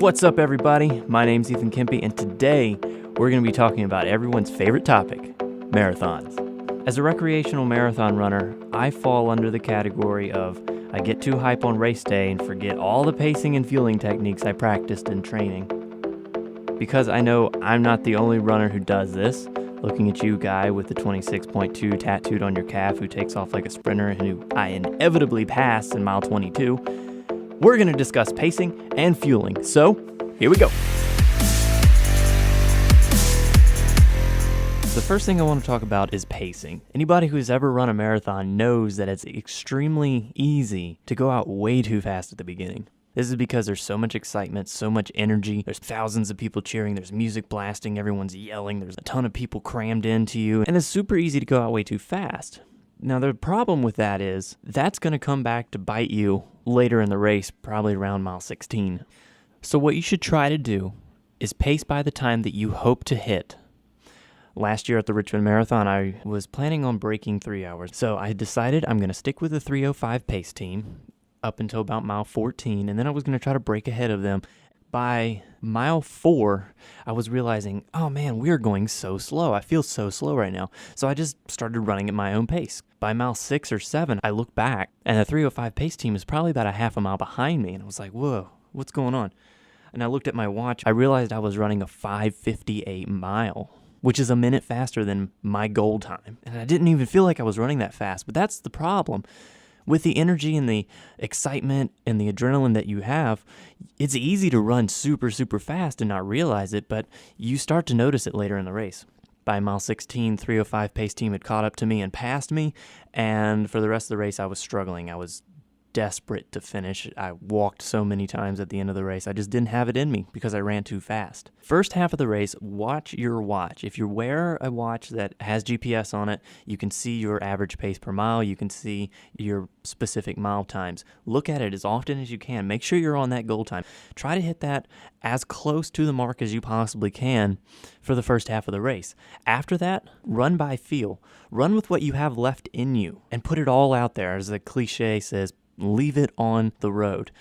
What's up, everybody? My name's Ethan Kempe, and today we're going to be talking about everyone's favorite topic, marathons. As a recreational marathon runner, I fall under the category of I get too hype on race day and forget all the pacing and fueling techniques I practiced in training. Because I know I'm not the only runner who does this, looking at you, guy with the 26.2 tattooed on your calf who takes off like a sprinter and who I inevitably pass in mile 22, we're going to discuss pacing and fueling. So, here we go. The first thing I want to talk about is pacing. Anybody who's ever run a marathon knows that it's extremely easy to go out way too fast at the beginning. This is because there's so much excitement, so much energy, there's thousands of people cheering, there's music blasting, everyone's yelling, there's a ton of people crammed into you, and it's super easy to go out way too fast. Now, the problem with that is that's going to come back to bite you later in the race, probably around mile 16. So what you should try to do is pace by the time that you hope to hit. Last year at the Richmond Marathon, I was planning on breaking 3 hours. So I decided I'm going to stick with the 3:05 pace team up until about mile 14, and then I was going to try to break ahead of them. By mile 4, I was realizing, oh man, we're going so slow. I feel so slow right now. So I just started running at my own pace. By mile 6 or 7, I looked back, and the 3:05 pace team is probably about a half a mile behind me, and I was like, whoa, what's going on? And I looked at my watch. I realized I was running a 5:58 mile, which is a minute faster than my goal time. And I didn't even feel like I was running that fast, but that's the problem. With the energy and the excitement and the adrenaline that you have, it's easy to run super, super fast and not realize it, but you start to notice it later in the race. By mile 16, 3:05 pace team had caught up to me and passed me, and for the rest of the race, I was struggling. I was desperate to finish. I walked so many times at the end of the race. I just didn't have it in me because I ran too fast. First half of the race, watch your watch. If you wear a watch that has GPS on it, you can see your average pace per mile. You can see your specific mile times. Look at it as often as you can. Make sure you're on that goal time. Try to hit that as close to the mark as you possibly can for the first half of the race. After that, run by feel. Run with what you have left in you and put it all out there. As the cliche says, leave it on the road.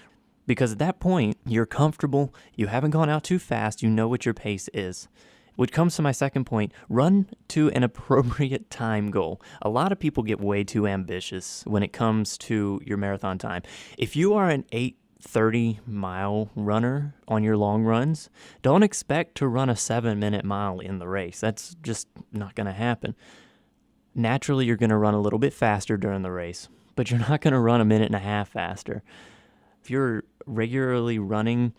Because at that point, you're comfortable, you haven't gone out too fast, you know what your pace is. Which comes to my second point, run to an appropriate time goal. A lot of people get way too ambitious when it comes to your marathon time. If you are an 8:30 mile runner on your long runs, don't expect to run a 7-minute mile in the race. That's just not going to happen. Naturally, you're going to run a little bit faster during the race, but you're not going to run a minute and a half faster. If you're regularly running,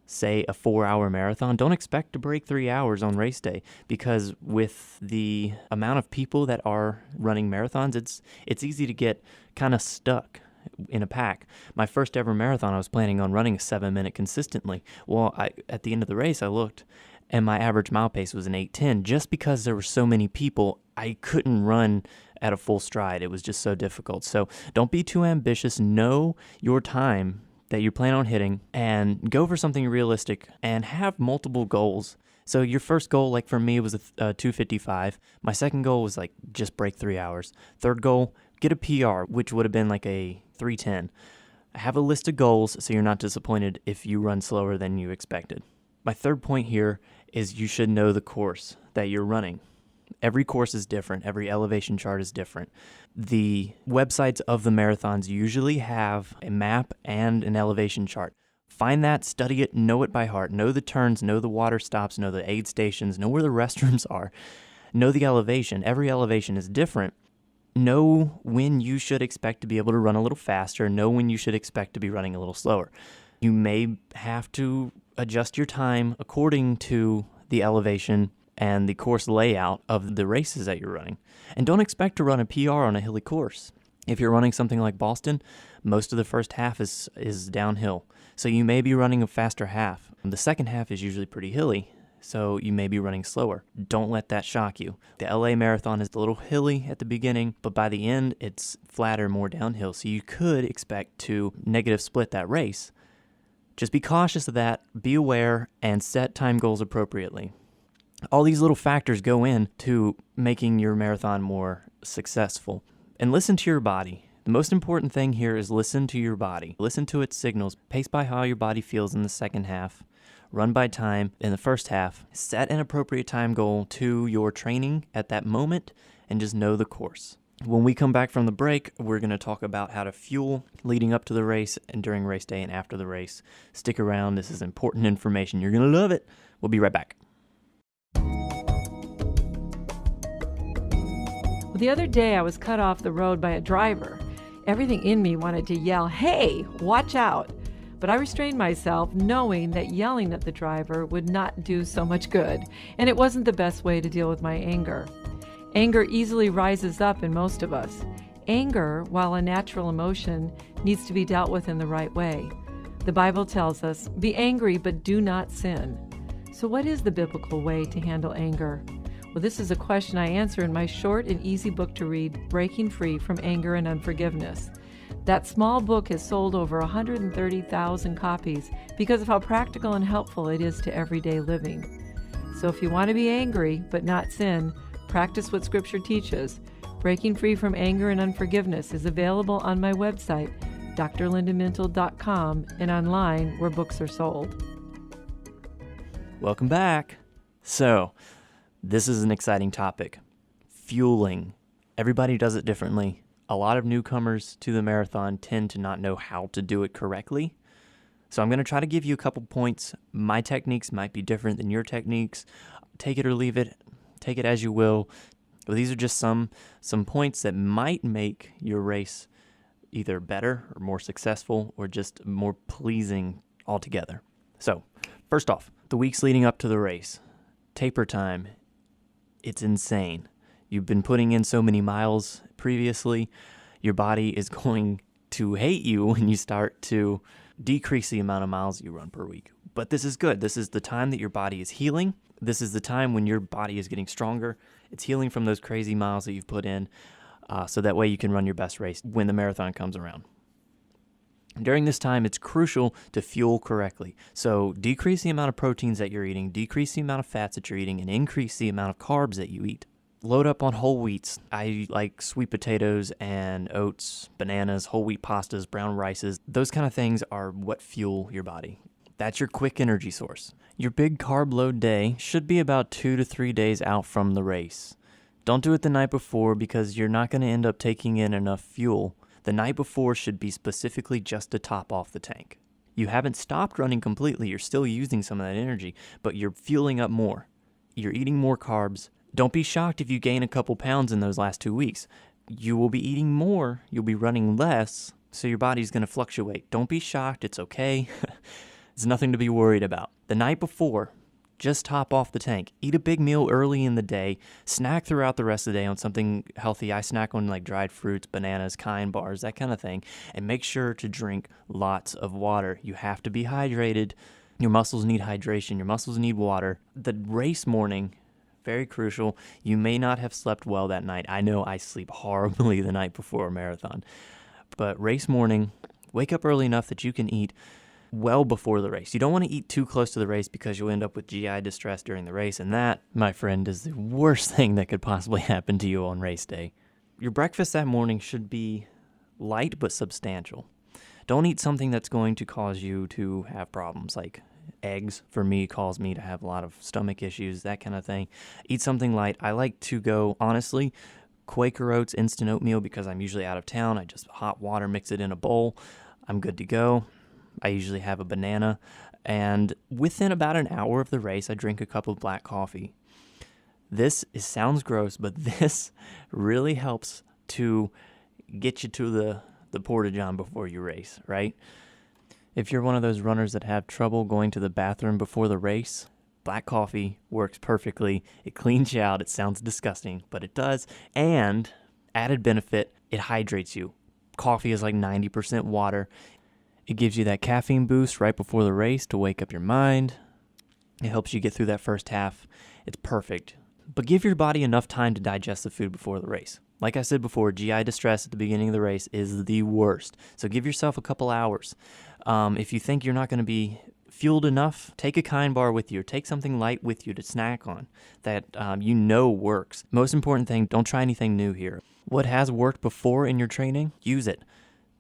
say, a 4-hour marathon, don't expect to break 3 hours on race day, because with the amount of people that are running marathons, it's easy to get kind of stuck in a pack. My first ever marathon, I was planning on running a 7-minute consistently. Well, at the end of the race, I looked, and my average mile pace was an 8:10. Just because there were so many people, I couldn't run at a full stride. It was just so difficult. So don't be too ambitious. Know your time that you plan on hitting and go for something realistic and have multiple goals. So your first goal, like for me, was a 2:55. My second goal was like just break 3 hours. Third goal, get a PR, which would have been like a 3:10. Have a list of goals so you're not disappointed if you run slower than you expected. My third point here is you should know the course that you're running. Every course is different. Every elevation chart is different. The websites of the marathons usually have a map and an elevation chart. Find that, study it, know it by heart. Know the turns, know the water stops, know the aid stations, know where the restrooms are. Know the elevation. Every elevation is different. Know when you should expect to be able to run a little faster. Know when you should expect to be running a little slower. You may have to adjust your time according to the elevation and the course layout of the races that you're running. And don't expect to run a PR on a hilly course. If you're running something like Boston, most of the first half is downhill. So you may be running a faster half. The second half is usually pretty hilly, so you may be running slower. Don't let that shock you. The LA Marathon is a little hilly at the beginning, but by the end, it's flatter, more downhill. So you could expect to negative split that race. Just be cautious of that, be aware, and set time goals appropriately. All these little factors go into making your marathon more successful. And listen to your body. The most important thing here is listen to your body. Listen to its signals. Pace by how your body feels in the second half. Run by time in the first half. Set an appropriate time goal to your training at that moment and just know the course. When we come back from the break, we're going to talk about how to fuel leading up to the race and during race day and after the race. Stick around. This is important information. You're going to love it. We'll be right back. Well, the other day I was cut off the road by a driver. Everything in me wanted to yell, "Hey, watch out!" But I restrained myself, knowing that yelling at the driver would not do so much good, and it wasn't the best way to deal with my anger. Anger easily rises up in most of us. Anger, while a natural emotion, needs to be dealt with in the right way. The Bible tells us, "Be angry, but do not sin." So what is the biblical way to handle anger? Well, this is a question I answer in my short and easy book to read, Breaking Free from Anger and Unforgiveness. That small book has sold over 130,000 copies because of how practical and helpful it is to everyday living. So if you want to be angry but not sin, practice what Scripture teaches. Breaking Free from Anger and Unforgiveness is available on my website, drlindamintle.com, and online where books are sold. Welcome back. So, this is an exciting topic. Fueling. Everybody does it differently. A lot of newcomers to the marathon tend to not know how to do it correctly. So I'm going to try to give you a couple points. My techniques might be different than your techniques. Take it or leave it. Take it as you will. But these are just some points that might make your race either better or more successful or just more pleasing altogether. So, first off, the weeks leading up to the race. Taper time. It's insane. You've been putting in so many miles previously, your body is going to hate you when you start to decrease the amount of miles you run per week. But this is good. This is the time that your body is healing. This is the time when your body is getting stronger. It's healing from those crazy miles that you've put in, so that way you can run your best race when the marathon comes around. During this time, it's crucial to fuel correctly. So decrease the amount of proteins that you're eating, decrease the amount of fats that you're eating, and increase the amount of carbs that you eat. Load up on whole wheats. I like sweet potatoes and oats, bananas, whole wheat pastas, brown rices. Those kind of things are what fuel your body. That's your quick energy source. Your big carb load day should be about 2 to 3 days out from the race. Don't do it the night before because you're not going to end up taking in enough fuel. The night before should be specifically just to top off the tank. You haven't stopped running completely. You're still using some of that energy, but you're fueling up more. You're eating more carbs. Don't be shocked if you gain a couple pounds in those last 2 weeks. You will be eating more. You'll be running less, so your body's going to fluctuate. Don't be shocked. It's okay. It's nothing to be worried about. The night before, just top off the tank. Eat a big meal early in the day. Snack throughout the rest of the day on something healthy. I snack on like dried fruits, bananas, Kind bars, that kind of thing. And make sure to drink lots of water. You have to be hydrated. Your muscles need hydration. Your muscles need water. The race morning, very crucial. You may not have slept well that night. I know I sleep horribly the night before a marathon. But race morning, wake up early enough that you can eat well before the race. You don't want to eat too close to the race because you'll end up with GI distress during the race, and that, my friend, is the worst thing that could possibly happen to you on race day. Your breakfast that morning should be light but substantial. Don't eat something that's going to cause you to have problems, like eggs, for me, cause me to have a lot of stomach issues, that kind of thing. Eat something light. I like to go, honestly, Quaker Oats instant oatmeal because I'm usually out of town. I just hot water, mix it in a bowl. I'm good to go. I usually have a banana, and within about an hour of the race, I drink a cup of black coffee. Sounds gross, but this really helps to get you to the porta-john before you race, right? If you're one of those runners that have trouble going to the bathroom before the race, black coffee works perfectly. It cleans you out. It sounds disgusting, but it does. And added benefit, it hydrates you. Coffee is like 90% water. It gives you that caffeine boost right before the race to wake up your mind. It helps you get through that first half. It's perfect. But give your body enough time to digest the food before the race. Like I said before, GI distress at the beginning of the race is the worst. So give yourself a couple hours. If you think you're not going to be fueled enough, take a Kind bar with you or take something light with you to snack on that works. Most important thing, don't try anything new here. What has worked before in your training, use it.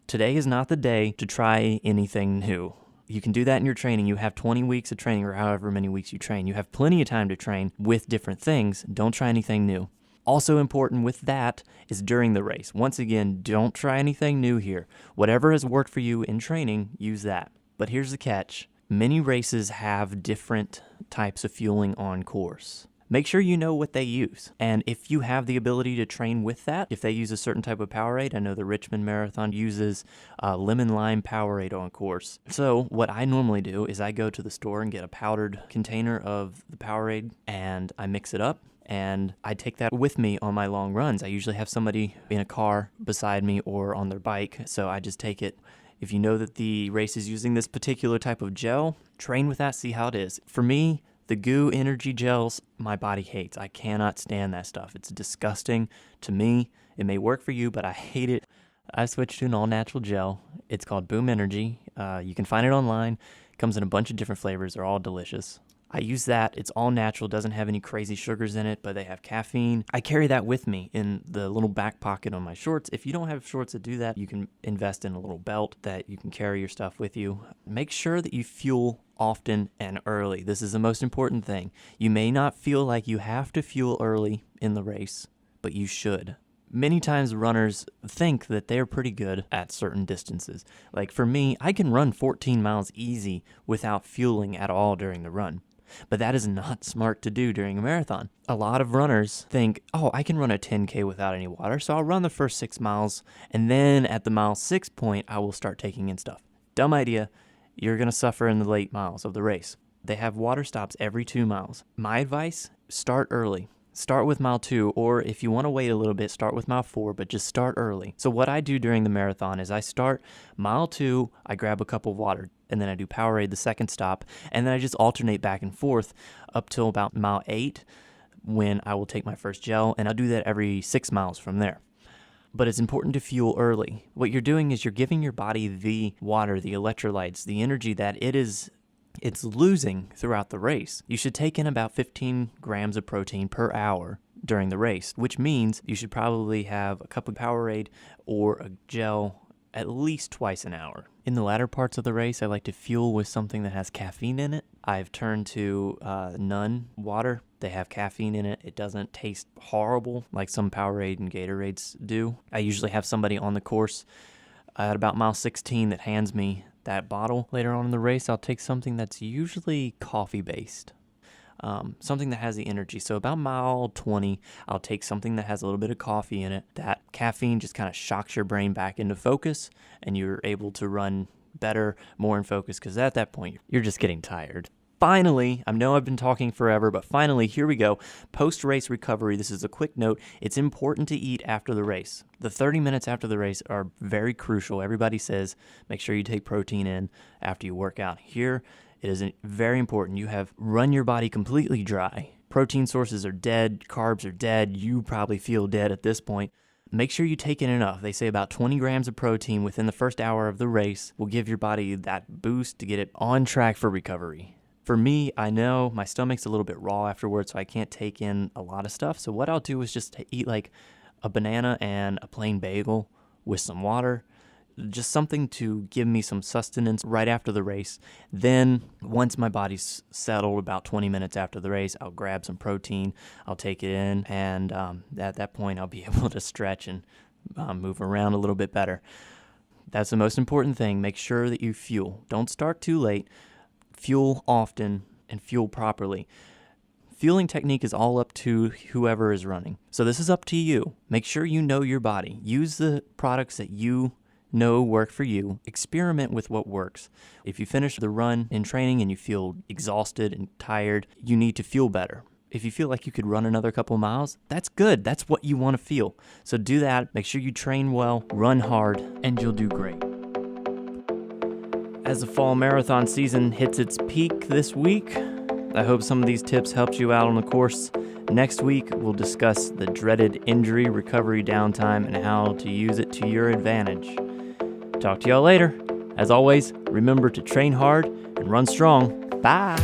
Today is not the day to try anything new. You can do that in your training. You have 20 weeks of training or however many weeks you train. You have plenty of time to train with different things. Don't try anything new. Also important with that is during the race. Once again, don't try anything new here. Whatever has worked for you in training, use that. But here's the catch. Many races have different types of fueling on course. Make sure you know what they use. And if you have the ability to train with that, if they use a certain type of Powerade, I know the Richmond Marathon uses lemon lime Powerade on course. So what I normally do is I go to the store and get a powdered container of the Powerade and I mix it up. And I take that with me on my long runs. I usually have somebody in a car beside me or on their bike, so I just take it. If you know that the race is using this particular type of gel, train with that, see how it is. For me, the Goo energy gels, my body hates. I cannot stand that stuff. It's disgusting to me. It may work for you, but I hate it. I switched to an all-natural gel. It's called Boom Energy. You can find it online. It comes in a bunch of different flavors. They're all delicious. I use that. It's all natural, doesn't have any crazy sugars in it, but they have caffeine. I carry that with me in the little back pocket on my shorts. If you don't have shorts that do that, you can invest in a little belt that you can carry your stuff with you. Make sure that you fuel often and early. This is the most important thing. You may not feel like you have to fuel early in the race, but you should. Many times runners think that they're pretty good at certain distances. Like for me, I can run 14 miles easy without fueling at all during the run. But that is not smart to do during a marathon. A lot of runners think, oh, I can run a 10K without any water, so I'll run the first 6 miles, and then at the mile 6 point, I will start taking in stuff. Dumb idea. You're going to suffer in the late miles of the race. They have water stops every 2 miles. My advice, start early. Start with mile 2, or if you want to wait a little bit, start with mile 4, but just start early. So what I do during the marathon is I start mile 2, I grab a cup of water, and then I do Powerade the second stop, and then I just alternate back and forth up till about mile 8 when I will take my first gel, and I'll do that every 6 miles from there. But it's important to fuel early. What you're doing is you're giving your body the water, the electrolytes, the energy that it's losing throughout the race. You should take in about 15 grams of protein per hour during the race, which means you should probably have a cup of Powerade or a gel at least twice an hour. In the latter parts of the race, I like to fuel with something that has caffeine in it. I've turned to Nun water. They have caffeine in it. It doesn't taste horrible like some Powerade and Gatorades do. I usually have somebody on the course at about mile 16 that hands me that bottle. Later on in the race, I'll take something that's usually coffee-based. Something that has the energy. So about mile 20, I'll take something that has a little bit of coffee in it. That caffeine just kind of shocks your brain back into focus, and you're able to run better, more in focus, because at that point, you're just getting tired. Finally, I know I've been talking forever, but finally, here we go. Post-race recovery. This is a quick note. It's important to eat after the race. The 30 minutes after the race are very crucial. Everybody says make sure you take protein in after you work out. Here, it is very important. You have run your body completely dry. Protein sources are dead. Carbs are dead. You probably feel dead at this point. Make sure you take in enough. They say about 20 grams of protein within the first hour of the race will give your body that boost to get it on track for recovery. For me, I know my stomach's a little bit raw afterwards, so I can't take in a lot of stuff. So what I'll do is just eat like a banana and a plain bagel with some water, just something to give me some sustenance right after the race. Then once my body's settled about 20 minutes after the race, I'll grab some protein, I'll take it in, and at that point I'll be able to stretch and move around a little bit better. That's the most important thing. Make sure that you fuel. Don't start too late. Fuel often and fuel properly. Fueling technique is all up to whoever is running. So this is up to you. Make sure you know your body. Use the products that you know work for you. Experiment with what works. If you finish the run in training and you feel exhausted and tired, you need to fuel better. If you feel like you could run another couple miles, that's good. That's what you want to feel. So do that. Make sure you train well, run hard, and you'll do great. As the fall marathon season hits its peak this week, I hope some of these tips helped you out on the course. Next week, we'll discuss the dreaded injury recovery downtime and how to use it to your advantage. Talk to y'all later. As always, remember to train hard and run strong. Bye.